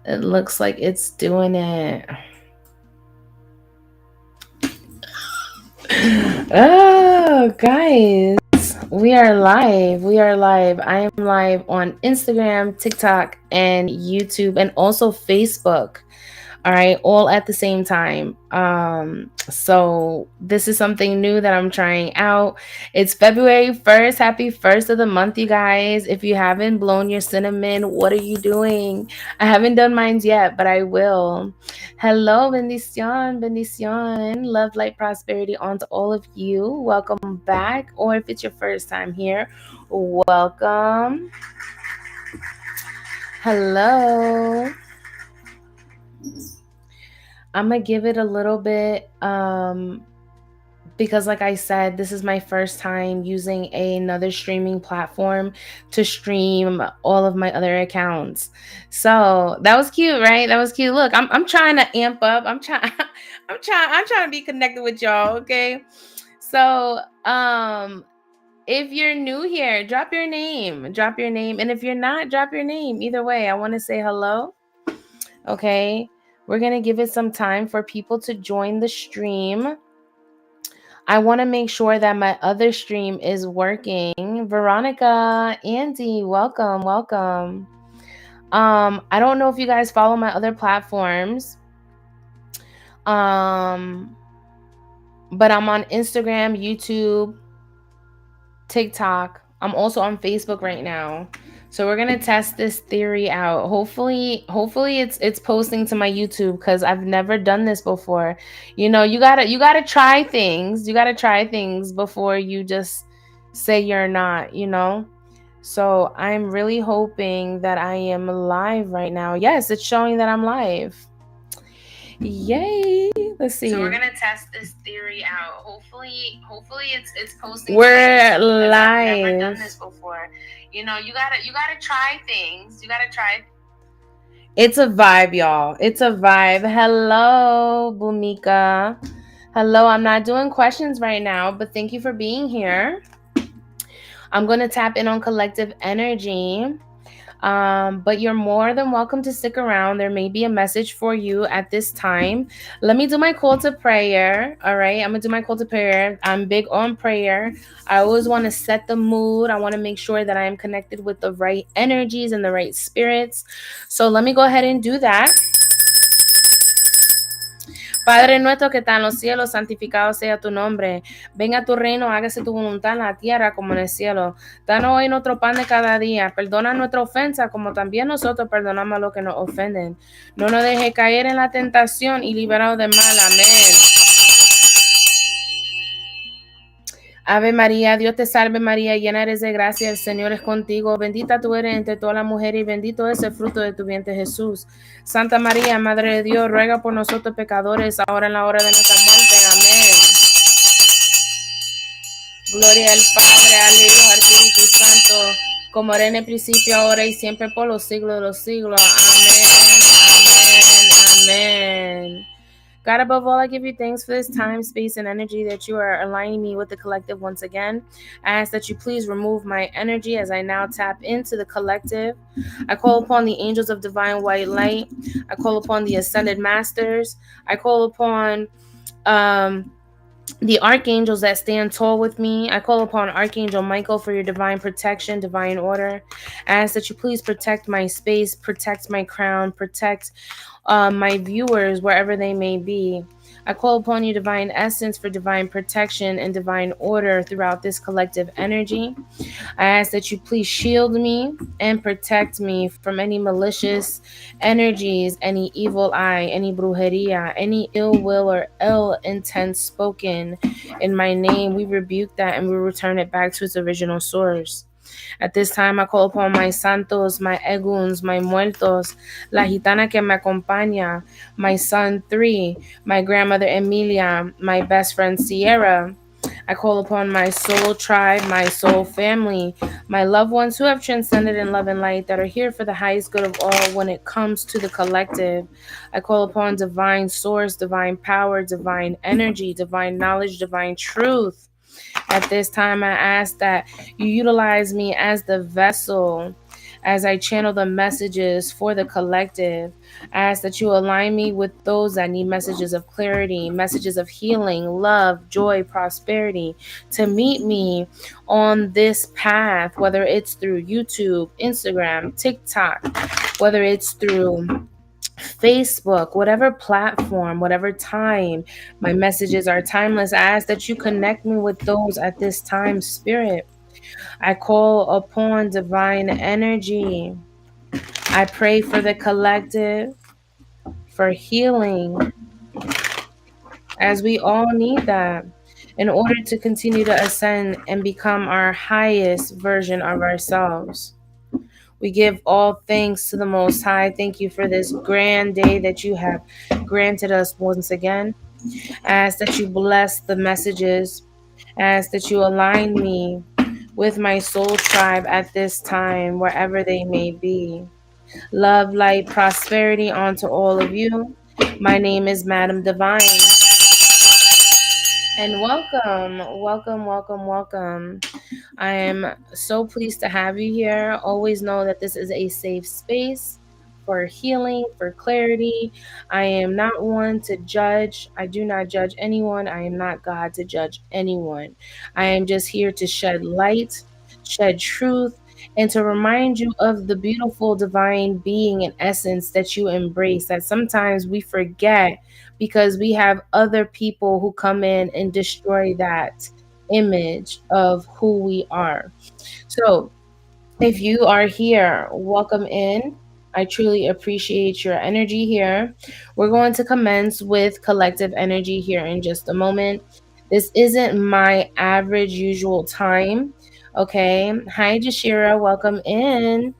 It looks like it's doing it. Oh, guys, we are live. We are live. I am live on Instagram, TikTok, and YouTube, and also Facebook. All right, all at the same time. So this is something new that I'm trying out. It's February 1st. Happy first of the month, you guys. If you haven't blown your cinnamon, what are you doing? I haven't done mine yet, but I will. Hello, bendición, bendición. Love, light, prosperity onto all of you. Welcome back. Or if it's your first time here, welcome. Hello. I'm gonna give it a little bit because like I said, this is my first time using another streaming platform to stream all of my other accounts. So that was cute, right? That was cute. Look, I'm trying to amp up. I'm trying I'm trying to be connected with y'all, okay? So if you're new here, drop your name. Drop your name. And if you're not, drop your name. Either way, I want to say hello. Okay. We're going to give it some time for people to join the stream. I want to make sure that my other stream is working. Veronica, Andy, welcome, welcome. I don't know if you guys follow my other platforms. But I'm on Instagram, YouTube, TikTok. I'm also on Facebook right now. So we're gonna test this theory out. Hopefully it's posting to my YouTube because I've never done this before. You know, you gotta try things. You gotta try things before you just say you're not, you know? So I'm really hoping that I am live right now. Yes, it's showing that I'm live. Yay. Let's see. So we're gonna test this theory out. Hopefully it's posting. We're live. I've never done this before. You know, you gotta try things. You gotta try. It's a vibe, y'all. It's a vibe. Hello, Bumika. Hello. I'm not doing questions right now, but thank you for being here. I'm gonna tap in on collective energy. But you're more than welcome to stick around. There may be a message for you at this time. Let me do my call to prayer. All right. I'm going to do my call to prayer. I'm big on prayer. I always want to set the mood. I want to make sure that I am connected with the right energies and the right spirits. So let me go ahead and do that. Padre nuestro que está en los cielos, santificado sea tu nombre. Venga tu reino, hágase tu voluntad en la tierra como en el cielo. Danos hoy nuestro pan de cada día. Perdona nuestra ofensa como también nosotros perdonamos a los que nos ofenden. No nos deje caer en la tentación y líbranos de mal. Amén. Ave María, Dios te salve María, llena eres de gracia, el Señor es contigo, bendita tú eres entre todas las mujeres y bendito es el fruto de tu vientre Jesús. Santa María, Madre de Dios, ruega por nosotros pecadores, ahora en la hora de nuestra muerte. Amén. Gloria al Padre, al Hijo, al Espíritu Santo, como era en el principio, ahora y siempre por los siglos de los siglos. Amén, amén, amén. God, above all, I give you thanks for this time, space, and energy that you are aligning me with the collective once again. I ask that you please remove my energy as I now tap into the collective. I call upon the angels of divine white light. I call upon the ascended masters. I call upon the archangels that stand tall with me. I call upon Archangel Michael for your divine protection, divine order. I ask that you please protect my space, protect my crown, protect my viewers wherever they may be. I call upon you, divine essence, for divine protection and divine order throughout this collective energy. I ask that you please shield me and protect me from any malicious energies, any evil eye, any brujeria, any ill will or ill intent spoken in my name. We rebuke that and we return it back to its original source. At this time, I call upon my santos, my eguns, my muertos, la gitana que me acompaña, my son 3, my grandmother Emilia, my best friend Sierra. I call upon my soul tribe, my soul family, my loved ones who have transcended in love and light that are here for the highest good of all when it comes to the collective. I call upon divine source, divine power, divine energy, divine knowledge, divine truth. At this time, I ask that you utilize me as the vessel, as I channel the messages for the collective. I ask that you align me with those that need messages of clarity, messages of healing, love, joy, prosperity, to meet me on this path, whether it's through YouTube, Instagram, TikTok, whether it's through Facebook, whatever platform, whatever time. My messages are timeless. I ask that you connect me with those at this time, Spirit. I call upon divine energy. I pray for the collective, for healing, as we all need that in order to continue to ascend and become our highest version of ourselves. We give all thanks to the Most High. Thank you for this grand day that you have granted us once again. I ask that you bless the messages. I ask that you align me with my soul tribe at this time, wherever they may be. Love, light, prosperity onto all of you. My name is Madam Divine. And welcome. I am so pleased to have you here. Always know that this is a safe space for healing, for clarity. I am not one to judge. I do not judge anyone. I am not God to judge anyone. I am just here to shed light, shed truth, and to remind you of the beautiful divine being and essence that you embrace, that sometimes we forget because we have other people who come in and destroy that image of who we are. So, if you are here, welcome in. I truly appreciate your energy here. We're going to commence with collective energy here in just a moment. This isn't my average usual time. Okay. Hi, Jashira. Welcome in.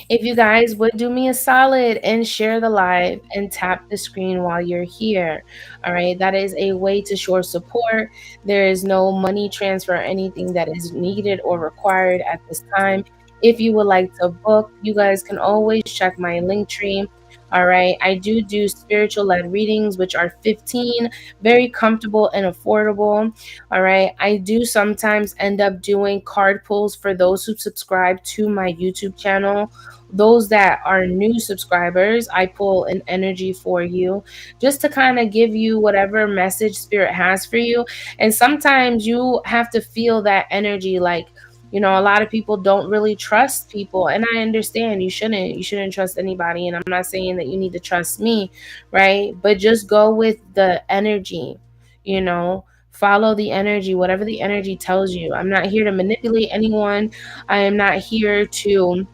If you guys would do me a solid and share the live and tap the screen while you're here. All right. That is a way to show support. There is no money transfer or anything that is needed or required at this time. If you would like to book, you guys can always check my Linktree. All right. I do spiritual led readings, which are 15, very comfortable and affordable. All right. I do sometimes end up doing card pulls for those who subscribe to my YouTube channel. Those that are new subscribers, I pull an energy for you just to kind of give you whatever message spirit has for you. And sometimes you have to feel that energy, like, you know, a lot of people don't really trust people, and I understand you shouldn't trust anybody, and I'm not saying that you need to trust me, right? But just go with the energy, you know, follow the energy, whatever the energy tells you. I'm not here to manipulate anyone. I am not here to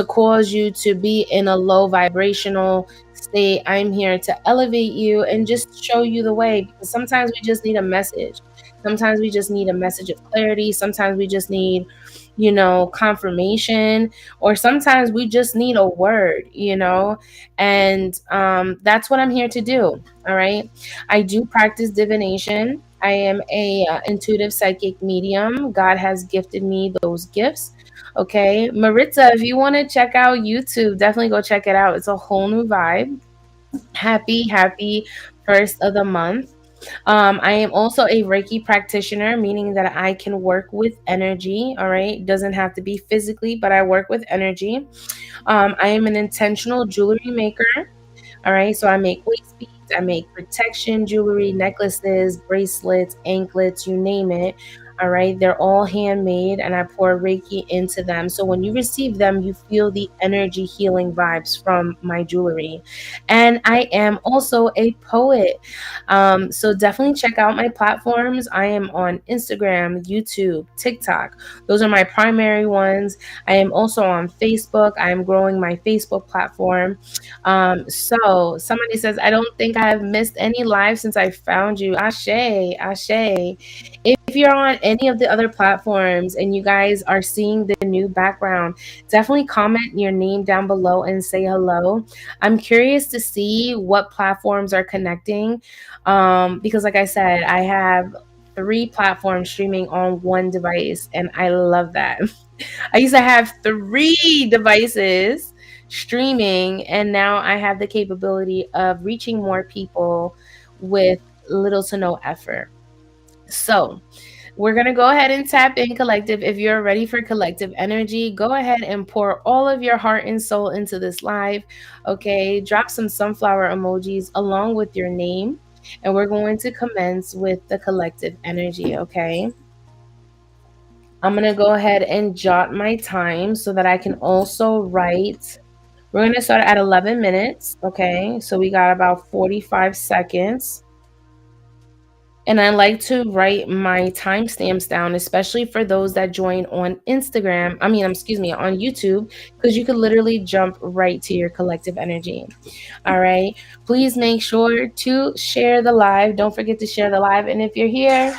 cause you to be in a low vibrational state. I'm here to elevate you and just show you the way, because sometimes we just need a message. Sometimes we just need a message of clarity. Sometimes we just need, you know, confirmation, or sometimes we just need a word, you know, and that's what I'm here to do. All right. I do practice divination. I am a intuitive psychic medium. God has gifted me those gifts. Okay, Maritza, if you want to check out YouTube, definitely go check it out. It's a whole new vibe. Happy first of the month. I am also a Reiki practitioner, meaning that I can work with energy. All right, it doesn't have to be physically, but I work with energy. I am an intentional jewelry maker. All right, so I make waist beads, I make protection jewelry, necklaces, bracelets, anklets, you name it. All right, they're all handmade, and I pour Reiki into them. So when you receive them, you feel the energy healing vibes from my jewelry. And I am also a poet. So definitely check out my platforms. I am on Instagram, YouTube, TikTok. Those are my primary ones. I am also on Facebook. I am growing my Facebook platform. So somebody says, I don't think I have missed any live since I found you. Ashe, Ashe. If you're on any of the other platforms and you guys are seeing the new background, definitely comment your name down below and say hello. I'm curious to see what platforms are connecting. Because like I said, I have 3 platforms streaming on one device, and I love that. I used to have 3 devices streaming, and now I have the capability of reaching more people with little to no effort. So We're going to go ahead and tap in, collective. If you're ready for collective energy, go ahead and pour all of your heart and soul into this live. Okay. Drop some sunflower emojis along with your name. And we're going to commence with the collective energy. Okay. I'm going to go ahead and jot my time so that I can also write. We're going to start at 11 minutes. Okay. So we got about 45 seconds. And I like to write my timestamps down, especially for those that join on Instagram. Excuse me, on YouTube, because you could literally jump right to your collective energy. All right. Please make sure to share the live. Don't forget to share the live. And if you're here,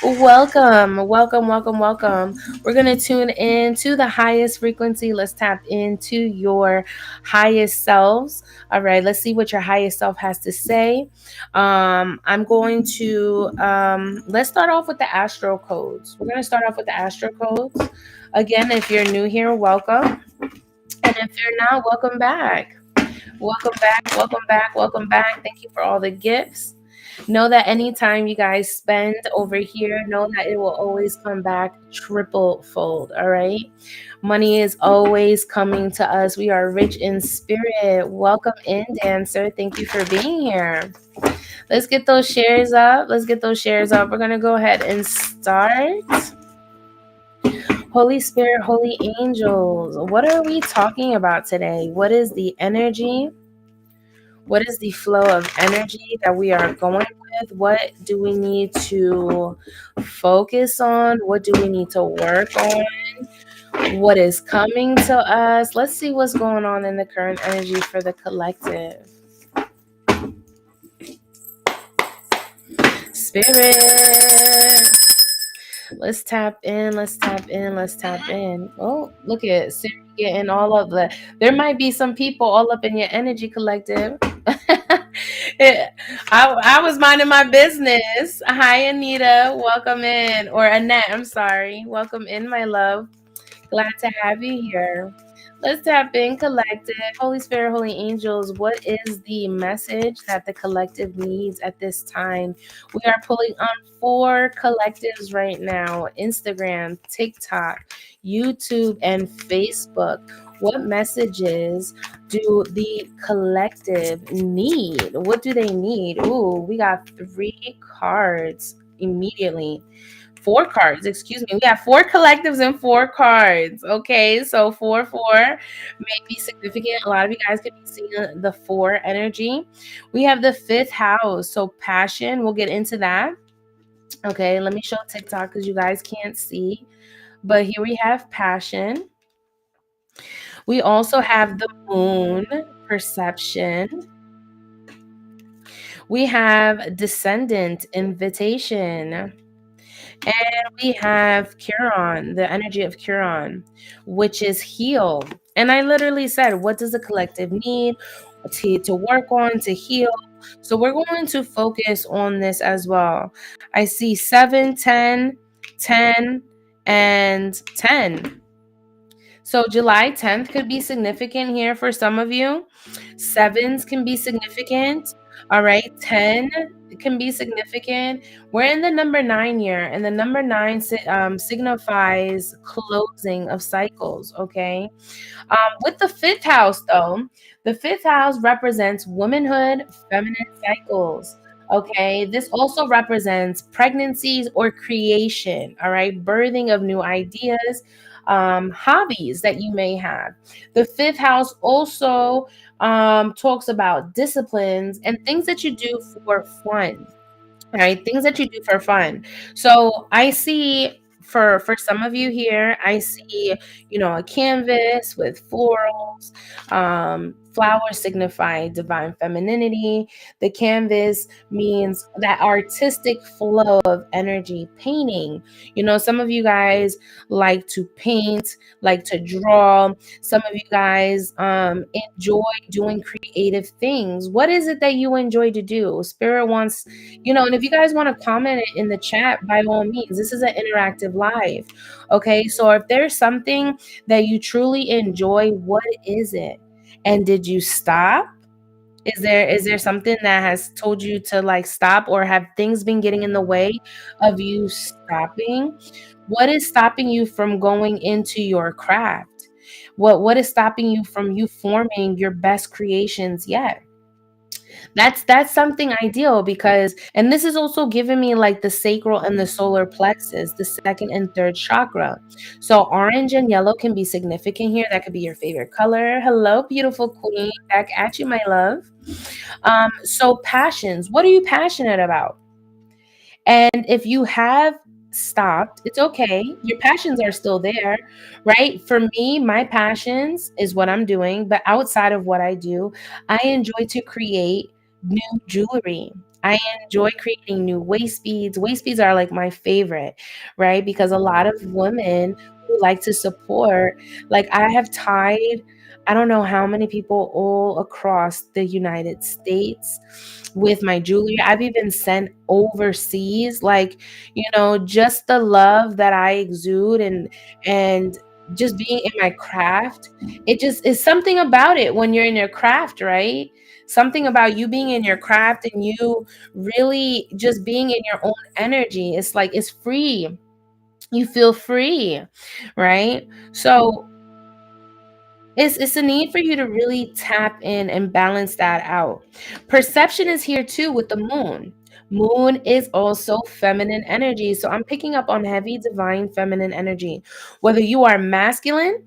welcome, welcome, welcome, welcome. We're going to tune in to the highest frequency. Let's tap into your highest selves. All right, let's see what your highest self has to say. I'm going to, let's start off with the astro codes. We're going to start off with the astro codes. Again, if you're new here, welcome. And if you're not, welcome back. Welcome back, welcome back, welcome back. Thank you for all the gifts. Know that anytime you guys spend over here, know that it will always come back triple fold. All right. Money is always coming to us. We are rich in spirit. Welcome in, Dancer. Thank you for being here. Let's get those shares up. Let's get those shares up. We're going to go ahead and start. Holy Spirit, holy angels. What are we talking about today? What is the energy? What is the flow of energy that we are going with? What do we need to focus on? What do we need to work on? What is coming to us? Let's see what's going on in the current energy for the collective. Spirit. Let's tap in. Let's tap in. Let's tap in. Oh, look at Siri getting all of the. There might be some people all up in your energy, collective. I was minding my business. Hi, Anita. Welcome in. Or Annette, I'm sorry. Welcome in, my love. Glad to have you here. Let's tap in, collective. Holy Spirit, holy angels, what is the message that the collective needs at this time? We are pulling on 4 collectives right now: Instagram, TikTok, YouTube, and Facebook. What messages do the collective need? What do they need? Ooh, we got 3 cards immediately. 4 cards, excuse me. We have 4 collectives and 4 cards. Okay, so 4 may be significant. A lot of you guys could be seeing the 4 energy. We have the 5th house, so passion. We'll get into that. Okay, let me show TikTok because you guys can't see. But here we have passion. We also have the moon, perception. We have descendant, invitation. And we have Chiron, the energy of Chiron, which is heal. And I literally said, what does the collective need to work on, to heal? So we're going to focus on this as well. I see 7, 10, 10, and 10. So July 10th could be significant here for some of you. 7s can be significant. All right. 10 can be significant. We're in the number 9 year, and the number 9 signifies closing of cycles. Okay. With the 5th house, though, the 5th house represents womanhood, feminine cycles. Okay, this also represents pregnancies or creation. All right, birthing of new ideas, hobbies that you may have. The 5th house also talks about disciplines and things that you do for fun. Right, things that you do for fun. So I see for some of you here, I see, a canvas with florals. Flowers signify divine femininity. The canvas means that artistic flow of energy. Painting, some of you guys like to paint, like to draw. Some of you guys enjoy doing creative things. What is it that you enjoy to do? Spirit wants, and if you guys want to comment it in the chat, by all means, this is an interactive live. Okay, so if there's something that you truly enjoy, what is it? And did you stop? Is there something that has told you to like stop, or have things been getting in the way of you stopping? What is stopping you from going into your craft? What is stopping you from you forming your best creations yet? That's something ideal, because and this is also giving me like the sacral and the solar plexus, the second and third chakra. So orange and yellow can be significant here. That could be your favorite color. Hello, beautiful queen. Back at you, my love. So passions. What are you passionate about? And if you have stopped, it's okay. Your passions are still there, right? For me, my passions is what I'm doing, but outside of what I do, I enjoy to create new jewelry. I enjoy creating new waist beads. Waist beads are like my favorite, right? Because a lot of women who like to support, like I have tied, I don't know how many people all across the United States with my jewelry. I've even sent overseas, like, just the love that I exude, and just being in my craft. It just is something about it when you're in your craft, right? Something about you being in your craft and you really just being in your own energy. It's like it's free. You feel free, right? So it's a need for you to really tap in and balance that out. Perception is here too with the moon. Moon is also feminine energy. So I'm picking up on heavy divine feminine energy. Whether you are masculine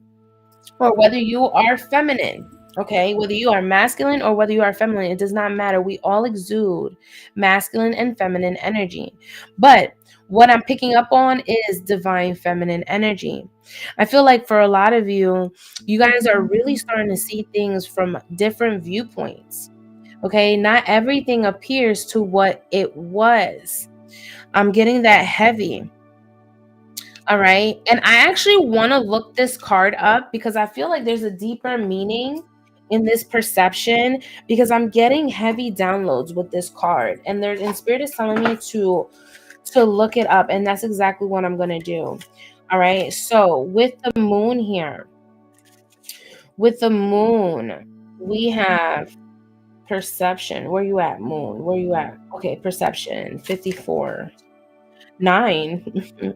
or whether you are feminine. Okay, whether you are masculine or whether you are feminine, it does not matter. We all exude masculine and feminine energy. But what I'm picking up on is divine feminine energy. I feel like for a lot of you, you guys are really starting to see things from different viewpoints. Okay, not everything appears to what it was. I'm getting that heavy. All right. And I actually want to look this card up because I feel like there's a deeper meaning in this perception, because I'm getting heavy downloads with this card, and there's and spirit is telling me to look it up, and that's exactly what I'm going to do. All right. So, with the moon, we have perception. Where you at, moon? Where you at? Okay, perception 54. 9.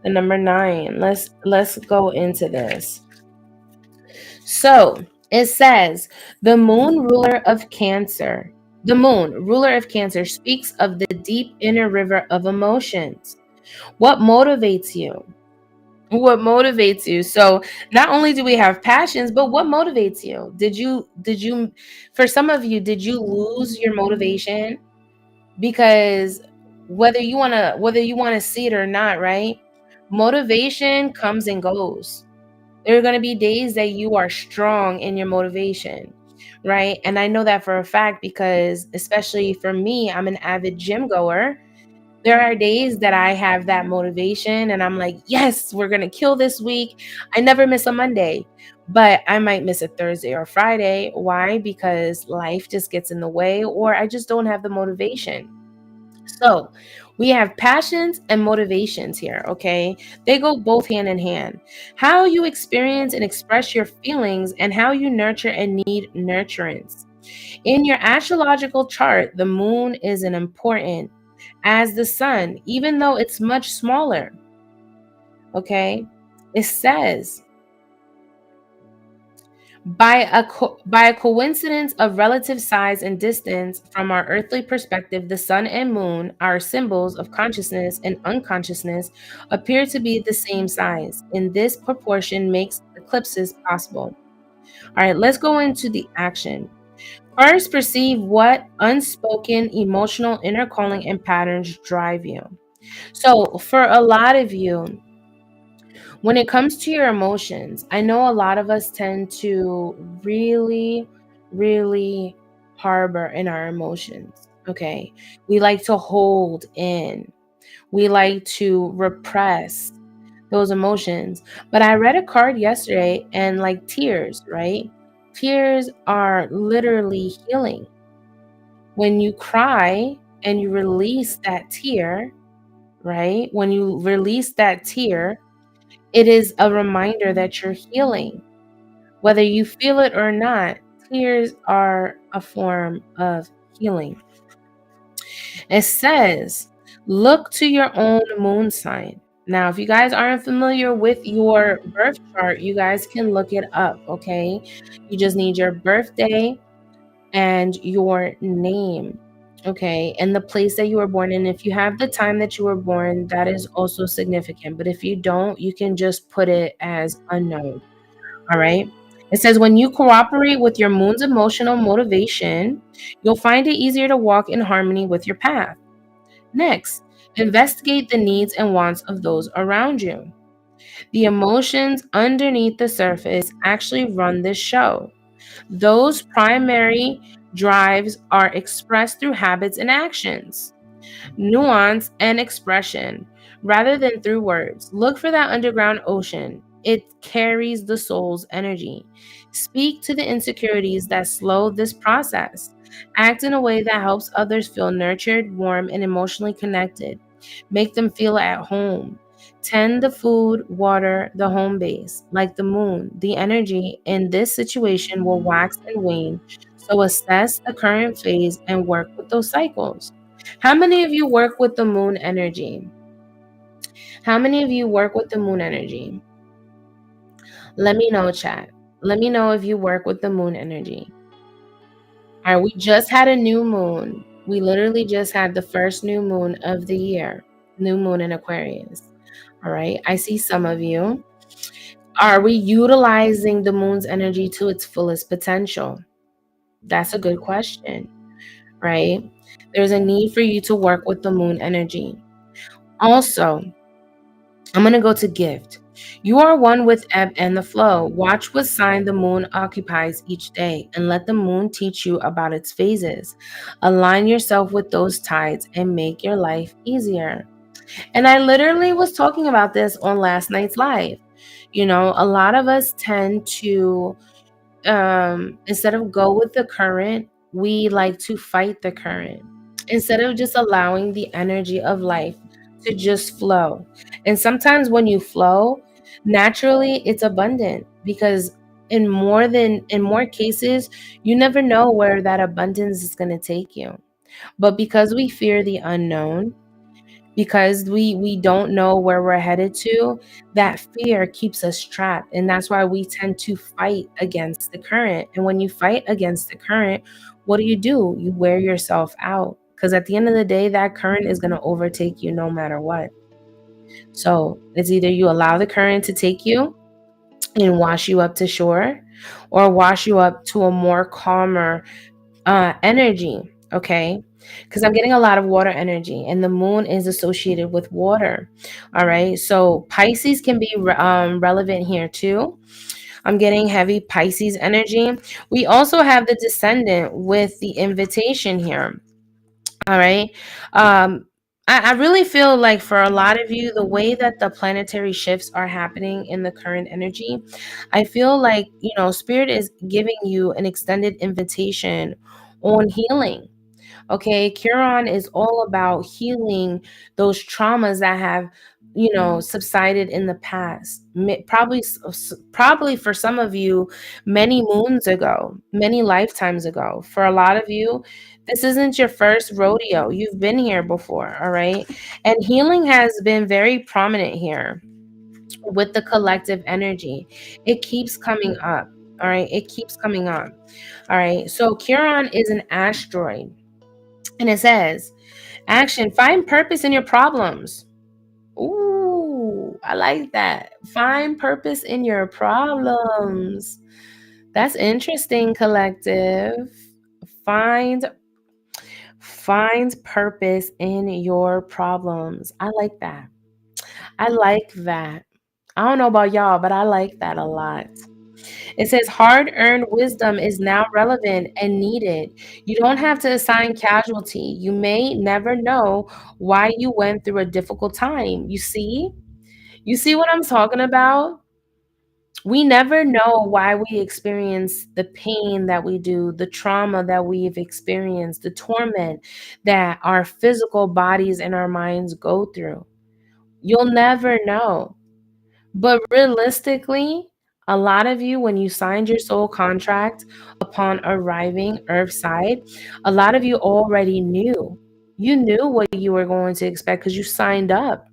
The number 9. Let's go into this. So it says the moon ruler of Cancer. The moon ruler of Cancer speaks of the deep inner river of emotions. What motivates you? What motivates you? So not only do we have passions, but what motivates you? Did you for some of you, did you lose your motivation? Because whether you want to see it or not, right? Motivation comes and goes. There are going to be days that you are strong in your motivation, right? And I know that for a fact because, especially for me, I'm an avid gym goer. There are days that I have that motivation and I'm like, yes, we're going to kill this week. I never miss a Monday, but I might miss a Thursday or Friday. Why? Because life just gets in the way, or I just don't have the motivation. So we have passions and motivations here, okay? They go both hand in hand. How you experience and express your feelings and how you nurture and need nurturance. In your astrological chart, the moon is an important as the sun, even though it's much smaller, okay? It says, by a coincidence of relative size and distance from our earthly perspective, the sun and moon, our symbols of consciousness and unconsciousness, appear to be the same size. In this proportion makes eclipses possible. All right, let's go into the action. First, perceive what unspoken emotional inner calling and patterns drive you. So, for a lot of you, when it comes to your emotions, I know a lot of us tend to really, really harbor in our emotions. Okay. We like to hold in, we like to repress those emotions. But I read a card yesterday and like tears, right? Tears are literally healing. When you cry and you release that tear, right? When you release that tear, it is a reminder that you're healing, whether you feel it or not. tears are a form of healing. It says, look to your own moon sign. Now, if you guys aren't familiar with your birth chart, you guys can look it up, okay? You just need your birthday and your name, okay? And the place that you were born in. If you have the time that you were born, that is also significant. But if you don't, you can just put it as unknown, all right? It says, when you cooperate with your moon's emotional motivation, you'll find it easier to walk in harmony with your path. Next, investigate the needs and wants of those around you. The emotions underneath the surface actually run this show. Those primary drives are expressed through habits and actions, nuance, and expression, rather than through words. Look for that underground ocean. It carries the soul's energy. Speak to the insecurities that slow this process. Act in a way that helps others feel nurtured, warm, and emotionally connected. Make them feel at home. Tend the food, water, the home base. Like the moon, the energy in this situation will wax and wane. So assess the current phase and work with those cycles. How many of you work with the moon energy? How many of you work with the moon energy? Let me know, chat. Let me know if you work with the moon energy. All right, we just had a new moon. We literally just had the first new moon of the year, new moon in Aquarius. All right, I see some of you. Are we utilizing the moon's energy to its fullest potential? That's a good question, right? There's a need for you to work with the moon energy. Also, I'm going to go to gift. You are one with ebb and the flow. Watch what sign the moon occupies each day and let the moon teach you about its phases. Align yourself with those tides and make your life easier. And I literally was talking about this on last night's live. You know, a lot of us tend to instead of go with the current, we like to fight the current instead of just allowing the energy of life to just flow. And sometimes when you flow, naturally it's abundant because in more cases, you never know where that abundance is going to take you. But because we fear the unknown, because we don't know where we're headed to, that fear keeps us trapped, and that's why we tend to fight against the current. And when you fight against the current, what do? You wear yourself out, because at the end of the day, that current is going to overtake you no matter what. So it's either you allow the current to take you and wash you up to shore, or wash you up to a more calmer energy, okay? Because I'm getting a lot of water energy, and the moon is associated with water. All right, so Pisces can be relevant here too. I'm getting heavy Pisces energy. We also have the descendant with the invitation here. All right. I really feel like for a lot of you, the way that the planetary shifts are happening in the current energy, I feel like, Spirit is giving you an extended invitation on healing. Okay, Chiron is all about healing those traumas that have, subsided in the past. Probably for some of you, many moons ago, many lifetimes ago. For a lot of you, this isn't your first rodeo. You've been here before, all right? And healing has been very prominent here with the collective energy. It keeps coming up, all right? It keeps coming up, all right? So Chiron is an asteroid. And it says, action, find purpose in your problems. Ooh, I like that. Find purpose in your problems. That's interesting, collective. Find purpose in your problems. I like that. I like that. I don't know about y'all, but I like that a lot. It says hard earned wisdom is now relevant and needed. You don't have to assign casualty. You may never know why you went through a difficult time. You see? You see what I'm talking about? We never know why we experience the pain that we do, the trauma that we've experienced, the torment that our physical bodies and our minds go through. You'll never know. But realistically, A lot of you, when you signed your soul contract upon arriving Earthside, a lot of you already knew. You knew what you were going to expect because you signed up.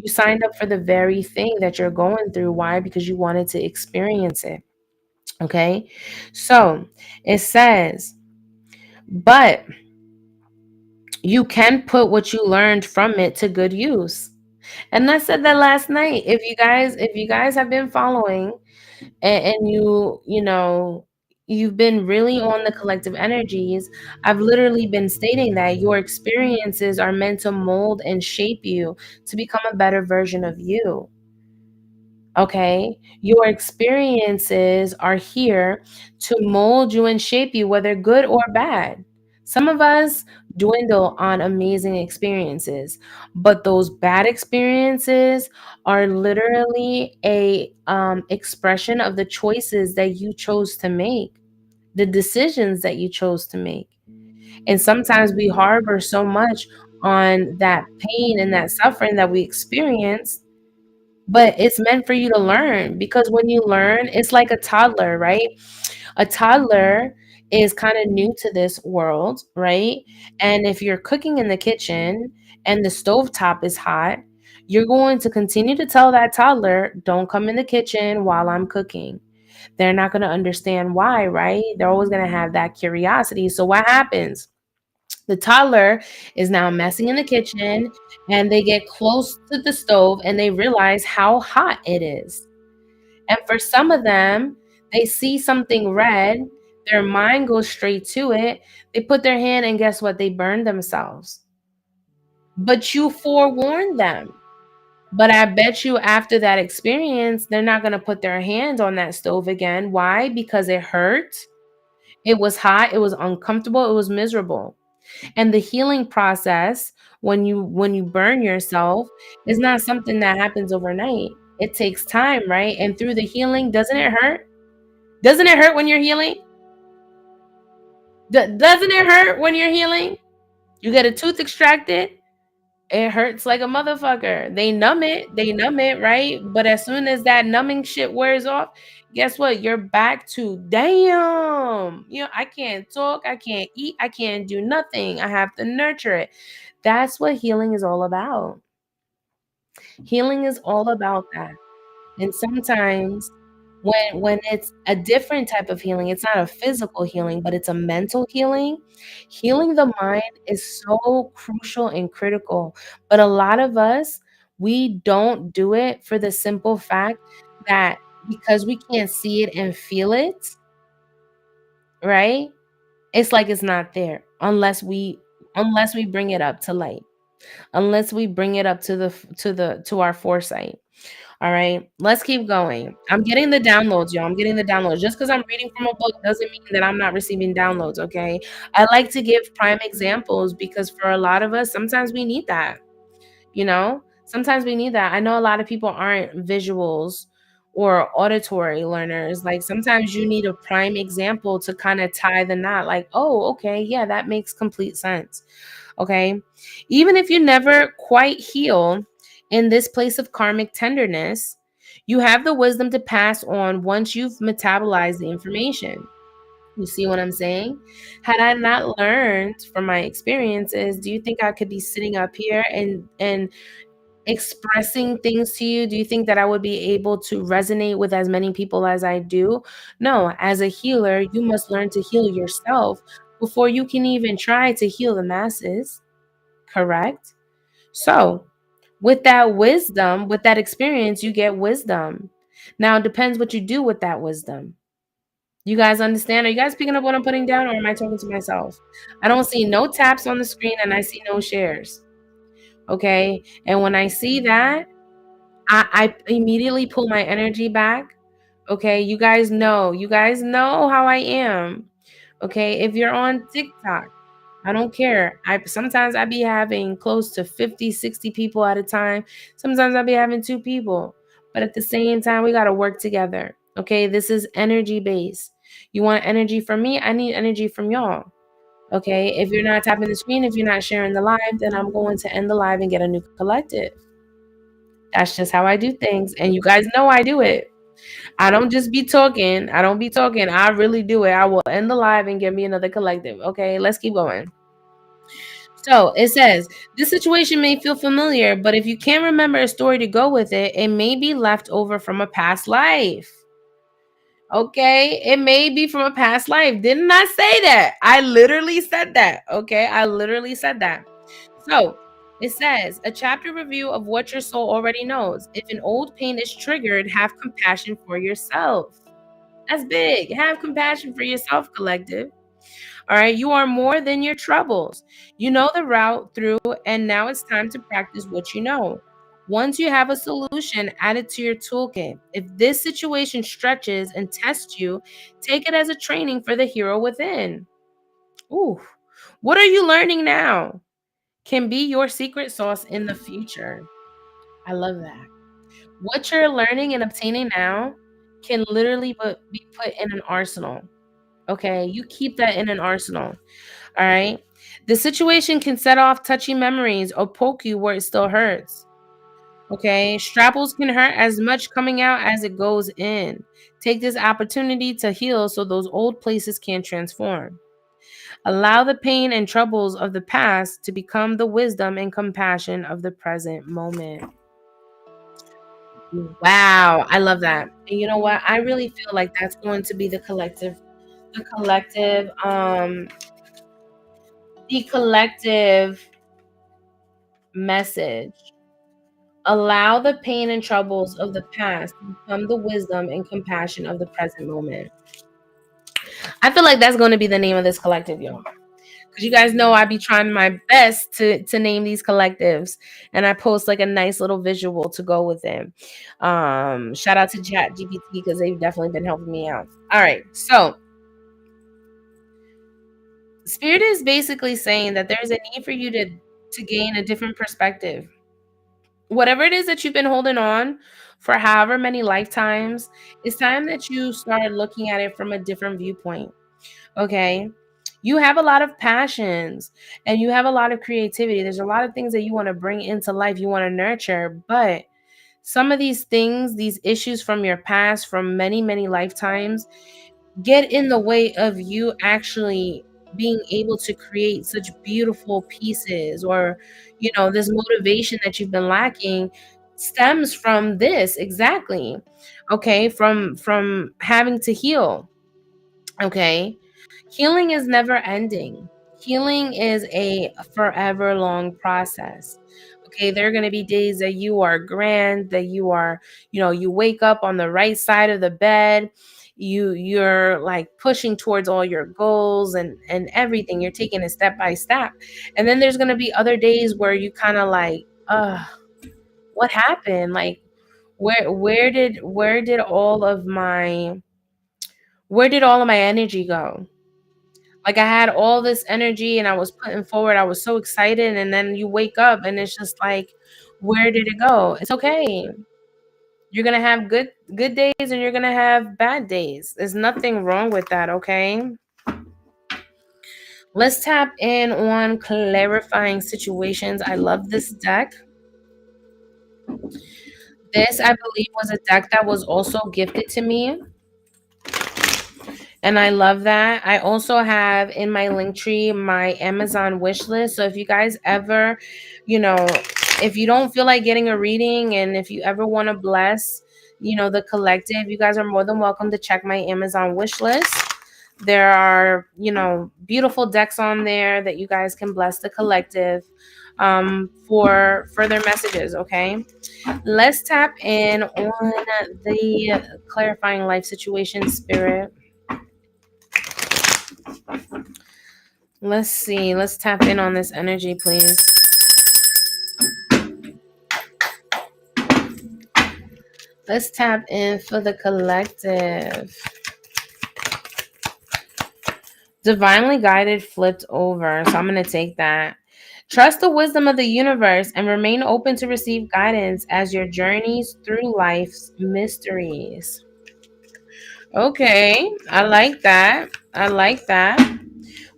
You signed up for the very thing that you're going through. Why? Because you wanted to experience it. Okay. So it says, but you can put what you learned from it to good use. And I said that last night. If you guys have been following, and you've been really on the collective energies, I've literally been stating that your experiences are meant to mold and shape you to become a better version of you. Okay, your experiences are here to mold you and shape you, whether good or bad. Some of us dwindle on amazing experiences, but those bad experiences are literally a expression of the choices that you chose to make, the decisions that you chose to make. And sometimes we harbor so much on that pain and that suffering that we experience, but it's meant for you to learn, because when you learn, it's like a toddler, right? A toddler is kind of new to this world, right? And if you're cooking in the kitchen and the stove top is hot, you're going to continue to tell that toddler, don't come in the kitchen while I'm cooking. They're not going to understand why, right? They're always going to have that curiosity. So what happens? The toddler is now messing in the kitchen, and they get close to the stove and they realize how hot it is. And for some of them, they see something red, their mind goes straight to it. They put their hand, and guess what? They burn themselves. But you forewarned them. But I bet you after that experience, they're not going to put their hand on that stove again. Why? Because it hurt. It was hot. It was uncomfortable. It was miserable. And the healing process, when you burn yourself, is not something that happens overnight. It takes time, right? And through the healing, doesn't it hurt? Doesn't it hurt when you're healing? Doesn't it hurt when you're healing? You get a tooth extracted, it hurts like a motherfucker. They numb it, right? But as soon as that numbing shit wears off, guess what? You're back to damn. I can't talk, I can't eat, I can't do nothing. I have to nurture it. That's what healing is all about. Healing is all about that. And sometimes when it's a different type of healing, it's not a physical healing, but it's a mental healing. Healing the mind is so crucial and critical. But a lot of us, we don't do it for the simple fact that because we can't see it and feel it, right? It's like it's not there unless we bring it up to light, unless we bring it up to our foresight. All right, let's keep going. I'm getting the downloads, y'all. I'm getting the downloads. Just because I'm reading from a book doesn't mean that I'm not receiving downloads, okay? I like to give prime examples because for a lot of us, sometimes we need that, you know? Sometimes we need that. I know a lot of people aren't visuals or auditory learners. Like sometimes you need a prime example to kind of tie the knot. Like, oh, okay, yeah, that makes complete sense. Okay. Even if you never quite heal in this place of karmic tenderness, you have the wisdom to pass on once you've metabolized the information. You see what I'm saying? Had I not learned from my experiences, do you think I could be sitting up here and expressing things to you? Do you think that I would be able to resonate with as many people as I do? No, as a healer, you must learn to heal yourself before you can even try to heal the masses. Correct? So, with that wisdom, with that experience, you get wisdom. Now, it depends what you do with that wisdom. You guys understand? Are you guys picking up what I'm putting down, or am I talking to myself? I don't see no taps on the screen and I see no shares. Okay. And when I see that, I immediately pull my energy back. Okay. You guys know how I am. Okay. If you're on TikTok, I don't care. I be having close to 50, 60 people at a time. Sometimes I be having two people. But at the same time, we got to work together. Okay? This is energy based. You want energy from me? I need energy from y'all. Okay? If you're not tapping the screen, if you're not sharing the live, then I'm going to end the live and get a new collective. That's just how I do things, and you guys know I do it. I don't just be talking. I don't be talking. I really do it. I will end the live and give me another collective. Okay, let's keep going. So it says, this situation may feel familiar, but if you can't remember a story to go with it, it may be left over from a past life. Okay, it may be from a past life. Didn't I say that? I literally said that. Okay, I literally said that. So it says a chapter review of what your soul already knows. If an old pain is triggered, have compassion for yourself. That's big. Have compassion for yourself, collective. All right. You are more than your troubles. You know the route through, and now it's time to practice what you know. Once you have a solution, add it to your toolkit. If this situation stretches and tests you, take it as a training for the hero within. Ooh. What are you learning now? Can be your secret sauce in the future. I love that. What you're learning and obtaining now can literally be put in an arsenal. Okay, you keep that in an arsenal. All right. The situation can set off touchy memories or poke you where it still hurts. Okay. Strapples can hurt as much coming out as it goes in. Take this opportunity to heal so those old places can transform. Allow the pain and troubles of the past to become the wisdom and compassion of the present moment. Wow, I love that. And you know what? I really feel like that's going to be the collective, the collective message. Allow the pain and troubles of the past to become the wisdom and compassion of the present moment. I feel like that's going to be the name of this collective, y'all. Because you guys know I be trying my best to name these collectives, and I post like a nice little visual to go with them. Shout out to Chat GPT because they've definitely been helping me out. All right, so Spirit is basically saying that there's a need for you to gain a different perspective. Whatever it is that you've been holding on for however many lifetimes, it's time that you start looking at it from a different viewpoint. Okay. You have a lot of passions and you have a lot of creativity. There's a lot of things that you want to bring into life, you want to nurture, but some of these things, these issues from your past, from many, many lifetimes, get in the way of you actually being able to create such beautiful pieces, or this motivation that you've been lacking stems from this exactly. Okay, from having to heal. Okay, healing is never ending. Healing is a forever long process. Okay, there are going to be days that you are grand, that you are, you wake up on the right side of the bed. You're like pushing towards all your goals and everything. You're taking it step by step. And then there's going to be other days where you kind of like, what happened? Like where did all of my energy go? Like I had all this energy and I was putting forward. I was so excited. And then you wake up and it's just like, where did it go? It's okay. You're gonna have good days and you're gonna have bad days. There's nothing wrong with that, okay? Let's tap in on clarifying situations. I love this deck. This, I believe, was a deck that was also gifted to me. And I love that. I also have in my Linktree my Amazon wish list. So if you guys ever, if you don't feel like getting a reading and if you ever want to bless, the collective, you guys are more than welcome to check my Amazon wish list. There are, beautiful decks on there that you guys can bless the collective for further messages, okay? Let's tap in on the clarifying life situation, Spirit. Let's see. Let's tap in on this energy, please. Let's tap in for the collective. Divinely guided flipped over. So I'm going to take that. Trust the wisdom of the universe and remain open to receive guidance as your journeys through life's mysteries. Okay. I like that. I like that.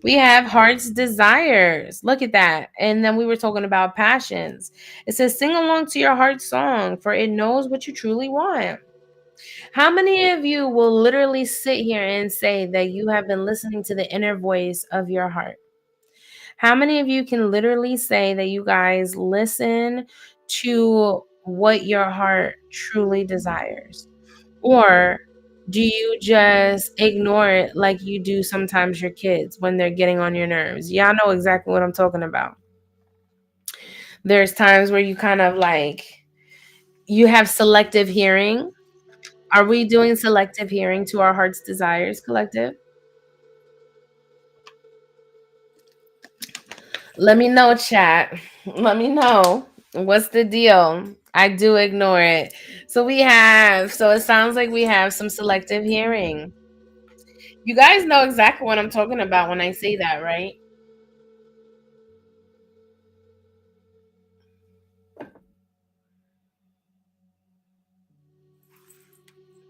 We have heart's desires. Look at that. And then we were talking about passions. It says, sing along to your heart's song, for it knows what you truly want. How many of you will literally sit here and say that you have been listening to the inner voice of your heart? How many of you can literally say that you guys listen to what your heart truly desires? Or do you just ignore it like you do sometimes your kids when they're getting on your nerves? Y'all know exactly what I'm talking about. There's times where you kind of like, you have selective hearing. Are we doing selective hearing to our heart's desires, collective? Let me know, chat. Let me know. What's the deal? I do ignore it. So it sounds like we have some selective hearing. You guys know exactly what I'm talking about when I say that, right?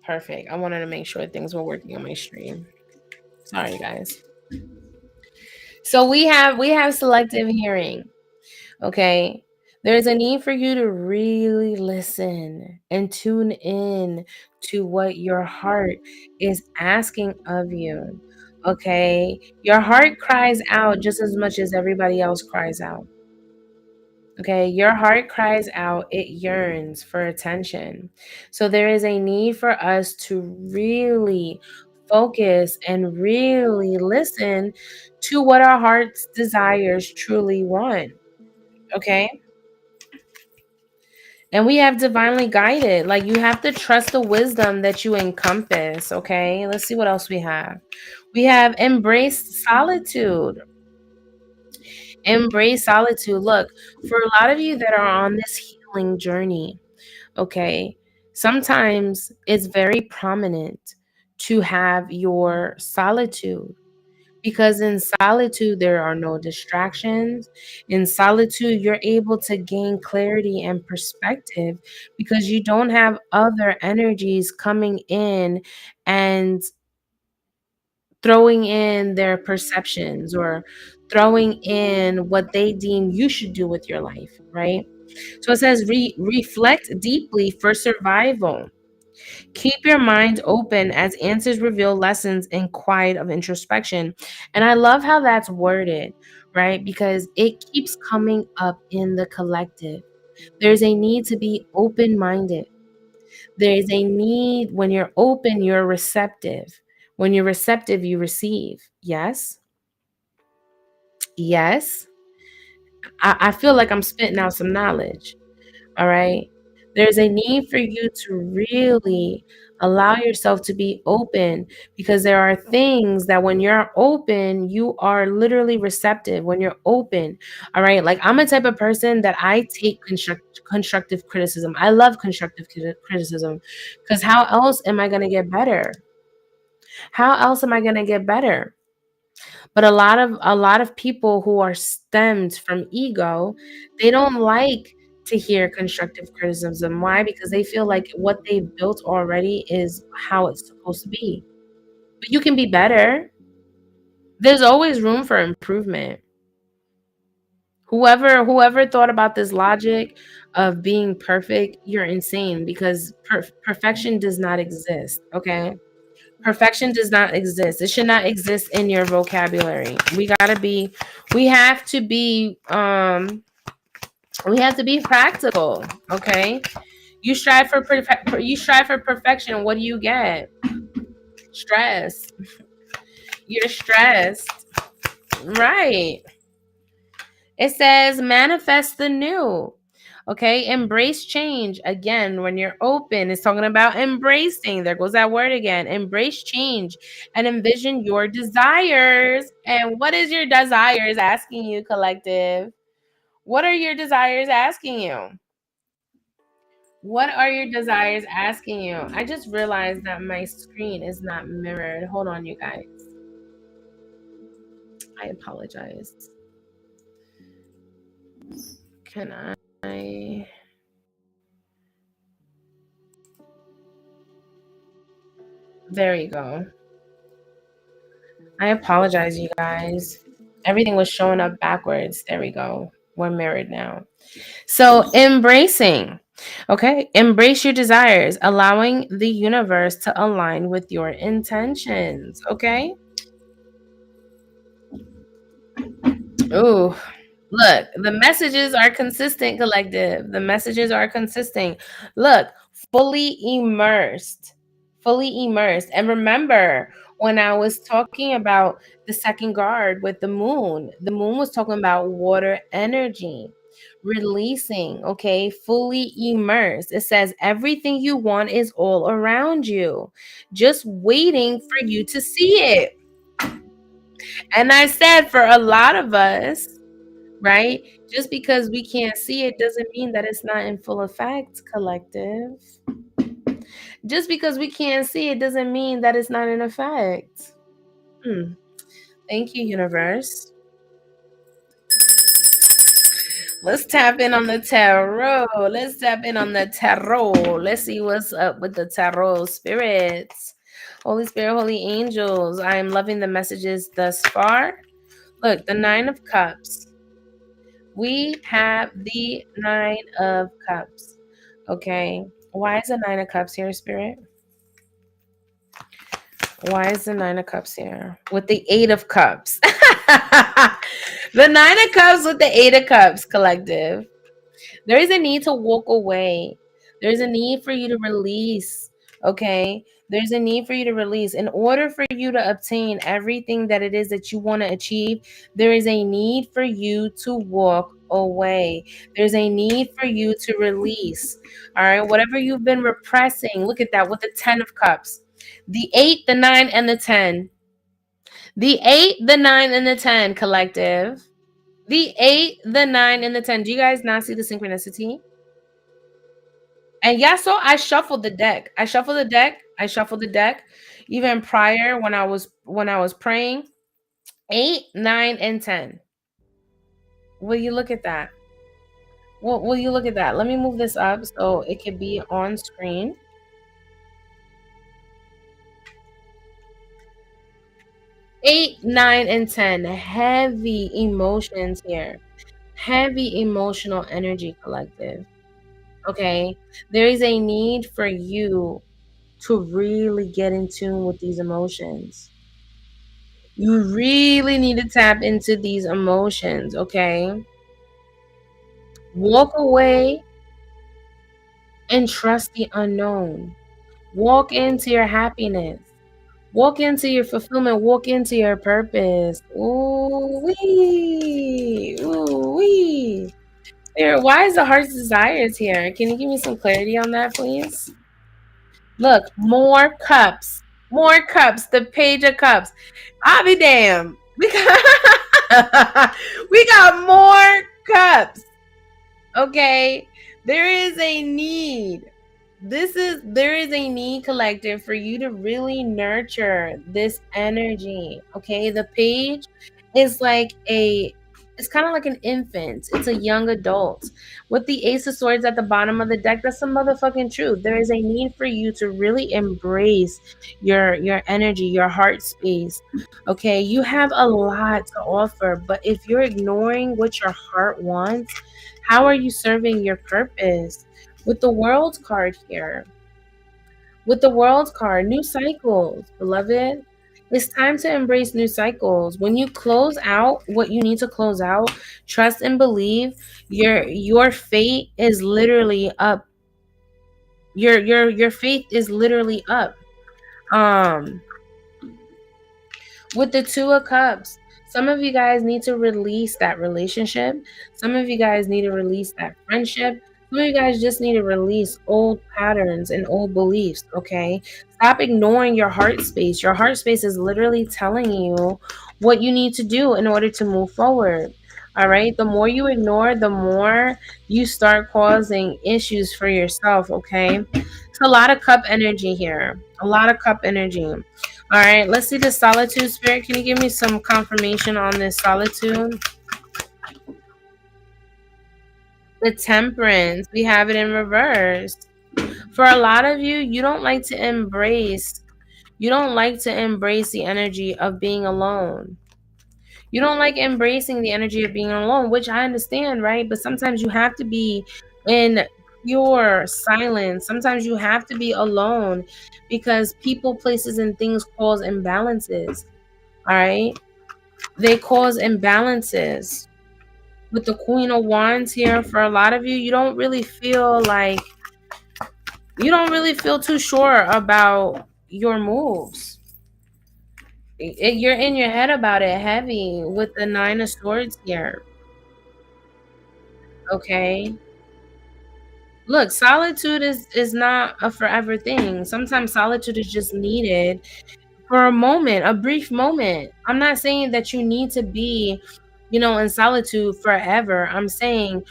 Perfect. I wanted to make sure things were working on my stream. Sorry, guys. So we have selective hearing. Okay. There's a need for you to really listen and tune in to what your heart is asking of you. Okay. Your heart cries out just as much as everybody else cries out. Okay. Your heart cries out, it yearns for attention. So there is a need for us to really focus and really listen to what our heart's desires truly want. Okay. And we have divinely guided. Like you have to trust the wisdom that you encompass. Okay. Let's see what else we have. We have embraced solitude. Embrace solitude. Look, for a lot of you that are on this healing journey, okay, sometimes it's very prominent to have your solitude. Because in solitude, there are no distractions. In solitude, you're able to gain clarity and perspective because you don't have other energies coming in and throwing in their perceptions or throwing in what they deem you should do with your life, right? So it says reflect deeply for survival. Keep your mind open as answers reveal lessons in quiet of introspection. And I love how that's worded, right? Because it keeps coming up in the collective. There's a need to be open minded. There is a need when you're open, you're receptive. When you're receptive, you receive. Yes. Yes. I feel like I'm spitting out some knowledge. All right. There's a need for you to really allow yourself to be open because there are things that when you're open, you are literally receptive when you're open. All right. Like I'm a type of person that I take constructive criticism. I love constructive criticism because how else am I going to get better? How else am I going to get better? But a lot of people who are stemmed from ego, they don't like to hear constructive criticism. Why? Because they feel like what they've built already is how it's supposed to be. But you can be better. There's always room for improvement. Whoever thought about this logic of being perfect, you're insane because perfection does not exist, okay? Perfection does not exist. It should not exist in your vocabulary. We have to be we have to be practical, okay? You strive for perfection. What do you get? Stress. You're stressed. Right. It says manifest the new. Okay, embrace change. Again, when you're open, it's talking about embracing. There goes that word again. Embrace change and envision your desires. And what is your desires asking you, collective? What are your desires asking you? What are your desires asking you? I just realized that my screen is not mirrored. Hold on, you guys. I apologize. Can I? There you go. I apologize, you guys. Everything was showing up backwards. There we go. We're mirrored now. So, embracing. Okay, embrace your desires, allowing the universe to align with your intentions. Okay. Ooh, look, the messages are consistent, collective. The messages are consistent. Look, fully immersed, fully immersed. And remember, when I was talking about the second guard with the moon was talking about water energy, releasing, okay, fully immersed. It says everything you want is all around you, just waiting for you to see it. And I said, for a lot of us, right? Just because we can't see it doesn't mean that it's not in full effect, collective. Just because we can't see it doesn't mean that it's not in effect. Hmm. Thank you, universe. Let's tap in on the tarot. Let's tap in on the tarot. Let's see what's up with the tarot spirits. Holy Spirit, holy angels. I am loving the messages thus far. Look, the Nine of Cups. We have the Nine of Cups. Okay. Why is the Nine of Cups here, Spirit? Why is the Nine of Cups here? With the Eight of Cups. The Nine of Cups with the Eight of Cups, collective. There is a need to walk away. There's a need for you to release. Okay. There's a need for you to release. In order for you to obtain everything that it is that you want to achieve, there is a need for you to walk away. There's a need for you to release. All right. Whatever you've been repressing, look at that with the 10 of cups. The 8, the 9, and the 10. The 8, the 9, and the 10, collective. The 8, the 9, and the 10. Do you guys not see the synchronicity? And yeah, so I shuffled the deck. I shuffled the deck. I shuffled the deck. Even prior when I was praying. 8, 9, and 10. Will you look at that? Will you look at that? Let me move this up so it can be on screen. 8, 9, and 10. Heavy emotions here. Heavy emotional energy, collective. Okay. There is a need for you to really get in tune with these emotions. You really need to tap into these emotions, okay? Walk away and trust the unknown. Walk into your happiness. Walk into your fulfillment. Walk into your purpose. Ooh wee. Ooh wee. There, why is the heart's desires here? Can you give me some clarity on that, please? Look, more cups. More cups. The page of cups. I'll be damned. We got, we got more cups. Okay. There is a need. There is a need, collective, for you to really nurture this energy. Okay. The page is like it's kind of like an infant. It's a young adult. With the Ace of Swords at the bottom of the deck, that's some motherfucking truth. There is a need for you to really embrace your energy, your heart space. Okay, you have a lot to offer, but if you're ignoring what your heart wants, how are you serving your purpose? With the World card here, with the World card, new cycles, beloved. It's time to embrace new cycles. When you close out what you need to close out, trust and believe your fate is literally up. Your faith is literally up. Um with the Two of Cups, some of you guys need to release that relationship. Some of you guys need to release that friendship. Some of you guys just need to release old patterns and old beliefs, okay? Stop ignoring your heart space. Your heart space is literally telling you what you need to do in order to move forward. All right? The more you ignore, the more you start causing issues for yourself, okay? It's a lot of cup energy here. A lot of cup energy. All right, let's see the solitude, Spirit. Can you give me some confirmation on this solitude? The temperance, we have it in reverse. For a lot of you, you don't like to embrace the energy of being alone. You don't like embracing the energy of being alone, which I understand, right? But sometimes you have to be in pure silence. Sometimes you have to be alone because people, places, and things cause imbalances. All right. They cause imbalances. With the Queen of Wands here, for a lot of you, you don't really feel too sure about your moves. You're in your head about it heavy with the Nine of Swords here. Okay. Look, solitude is not a forever thing. Sometimes solitude is just needed for a moment, a brief moment. I'm not saying that you need to be, in solitude forever. I'm saying,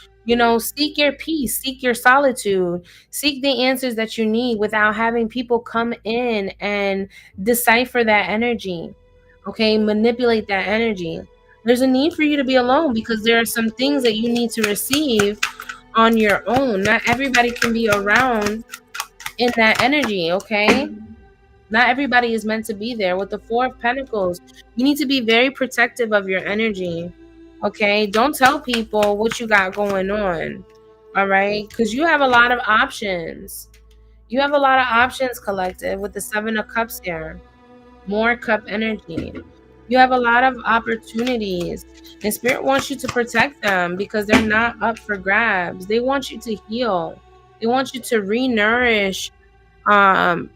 seek your peace, seek your solitude, seek the answers that you need without having people come in and decipher that energy. Okay, manipulate that energy. There's a need for you to be alone because there are some things that you need to receive on your own. Not everybody can be around in that energy, okay? Not everybody is meant to be there. With the Four of Pentacles, you need to be very protective of your energy. Okay? Don't tell people what you got going on. All right? Because you have a lot of options. You have a lot of options, collective, with the Seven of Cups here. More cup energy. You have a lot of opportunities. And Spirit wants you to protect them because they're not up for grabs. They want you to heal. They want you to re-nourish and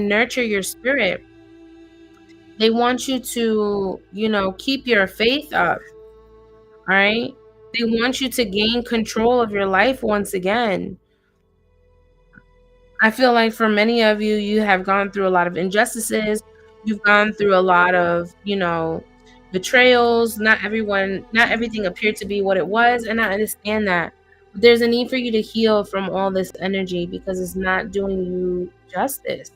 nurture your spirit. They want you to, keep your faith up. All right. They want you to gain control of your life once again. I feel like for many of you, you have gone through a lot of injustices. You've gone through a lot of, betrayals. Not everything appeared to be what it was. And I understand that. But there's a need for you to heal from all this energy because it's not doing you justice.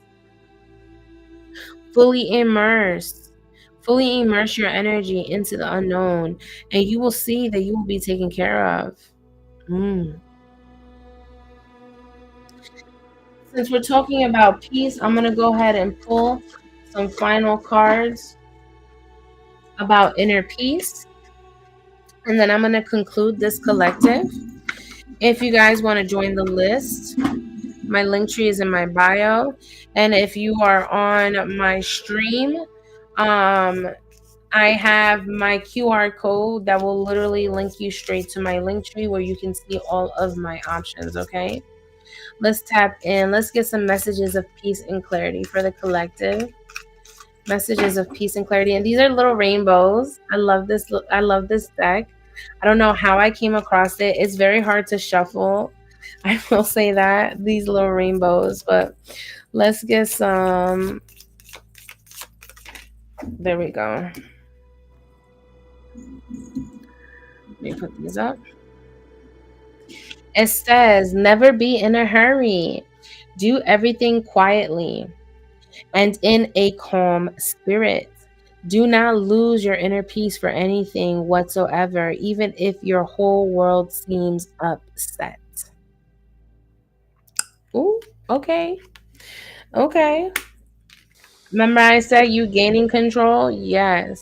Fully immerse. Fully immerse your energy into the unknown, and you will see that you will be taken care of. Mm. Since we're talking about peace, I'm going to go ahead and pull some final cards about inner peace. And then I'm going to conclude this collective. If you guys want to join the list, my link tree is in my bio. And if you are on my stream, I have my QR code that will literally link you straight to my link tree where you can see all of my options, okay? Let's tap in. Let's get some messages of peace and clarity for the collective. Messages of peace and clarity. And these are little rainbows. I love this. I love this deck. I don't know how I came across it. It's very hard to shuffle. I will say that. These little rainbows. But let's get some. There we go. Let me put these up. It says, never be in a hurry. Do everything quietly and in a calm spirit. Do not lose your inner peace for anything whatsoever, even if your whole world seems upset. Ooh, okay. Okay. Remember I said you gaining control? Yes.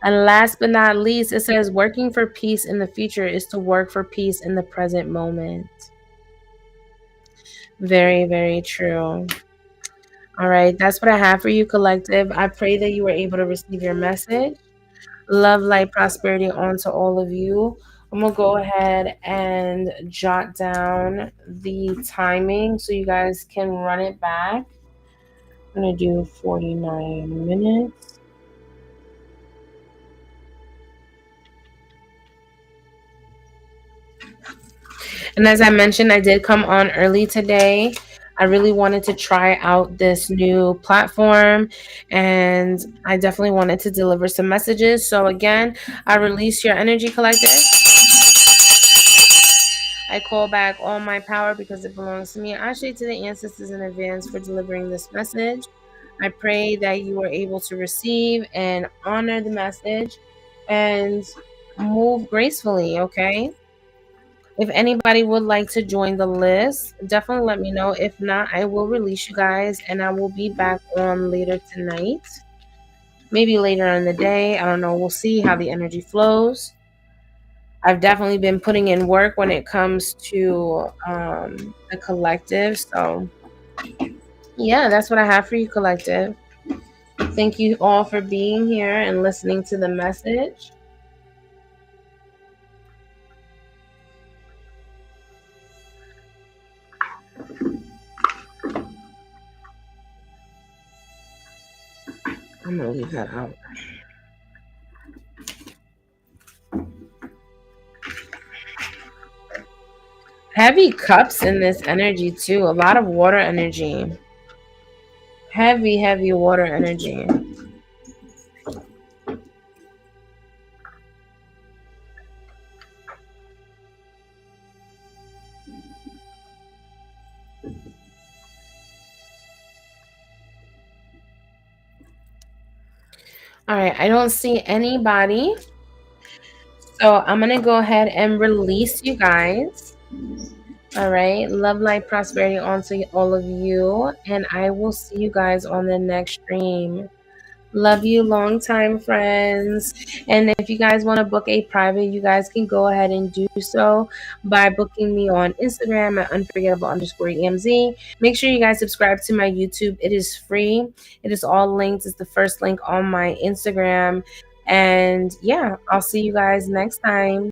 And last but not least, it says working for peace in the future is to work for peace in the present moment. Very, very true. All right, that's what I have for you, collective. I pray that you were able to receive your message. Love, light, prosperity onto all of you. I'm going to go ahead and jot down the timing so you guys can run it back. I'm going to do 49 minutes. And as I mentioned, I did come on early today. I really wanted to try out this new platform and I definitely wanted to deliver some messages. So again, I release your energy, collective. I call back all my power because it belongs to me. I say to the ancestors in advance for delivering this message. I pray that you are able to receive and honor the message and move gracefully, okay? If anybody would like to join the list, definitely let me know. If not, I will release you guys and I will be back on later tonight. Maybe later in the day. I don't know. We'll see how the energy flows. I've definitely been putting in work when it comes to the collective. So yeah, that's what I have for you, collective. Thank you all for being here and listening to the message. I'm gonna leave that out. Heavy cups in this energy too. A lot of water energy. Heavy, heavy water energy. All right, I don't see anybody. So I'm going to go ahead and release you guys. All right. Love, light, prosperity onto all of you. And I will see you guys on the next stream. Love you, long time friends. And if you guys want to book a private, you guys can go ahead and do so by booking me on Instagram at unforgettable_EMZ. Make sure you guys subscribe to my YouTube. It is free. It is all linked. It's the first link on my Instagram. And yeah, I'll see you guys next time.